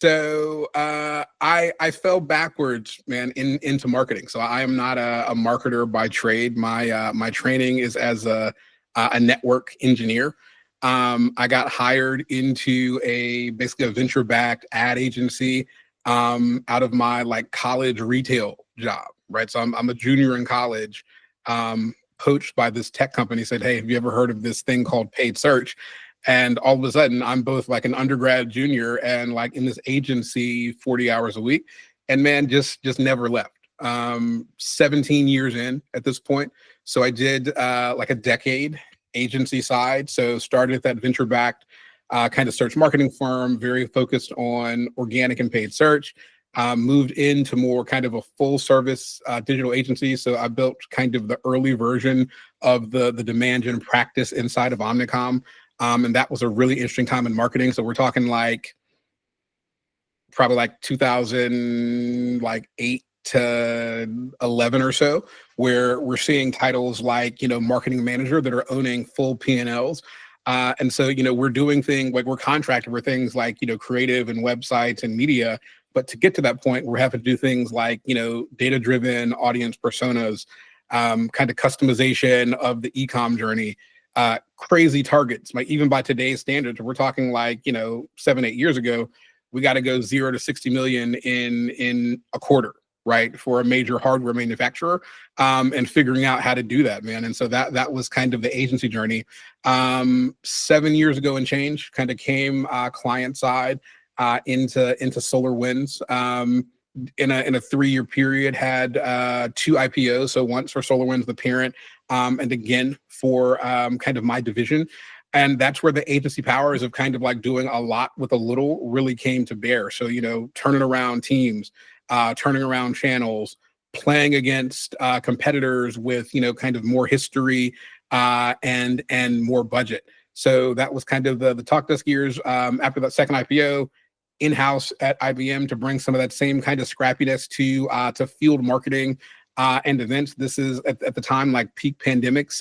I fell backwards, man, into marketing. So I am not a marketer by trade. My training is as a network engineer. I got hired into basically a venture backed ad agency out of my like college retail job, right? So I'm a junior in college, poached by this tech company. Said, hey, have you ever heard of this thing called paid search? And all of a sudden, I'm both like an undergrad junior and like in this agency 40 hours a week. And man, just never left. 17 years in at this point. So I did like a decade agency side. So started at that venture backed kind of search marketing firm, very focused on organic and paid search. Moved into more kind of a full service digital agency. So I built kind of the early version of the demand gen practice inside of Omnicom. And that was a really interesting time in marketing. So we're talking like probably like 2008 to 11 or so, where we're seeing titles like, marketing manager that are owning full P&Ls. And so, we're doing things like we're contracted for things like, creative and websites and media. But to get to that point, we're having to do things like, data-driven audience personas, kind of customization of the e-com journey, crazy targets. Like even by today's standards, we're talking like, 7-8 years ago, we got to go 0 to 60 million in a quarter, right, for a major hardware manufacturer, and figuring out how to do that, man. And so that was kind of the agency journey. 7 years ago and change, kind of came client side into SolarWinds. In a 3-year period, had 2 IPOs. So once for SolarWinds, the parent, and again for kind of my division. And that's where the agency powers of kind of like doing a lot with a little really came to bear. So, turning around teams, turning around channels, playing against competitors with, kind of more history and more budget. So that was kind of the talk desk years. After that second IPO, in-house at IBM to bring some of that same kind of scrappiness to field marketing and events. This is at the time like peak pandemic.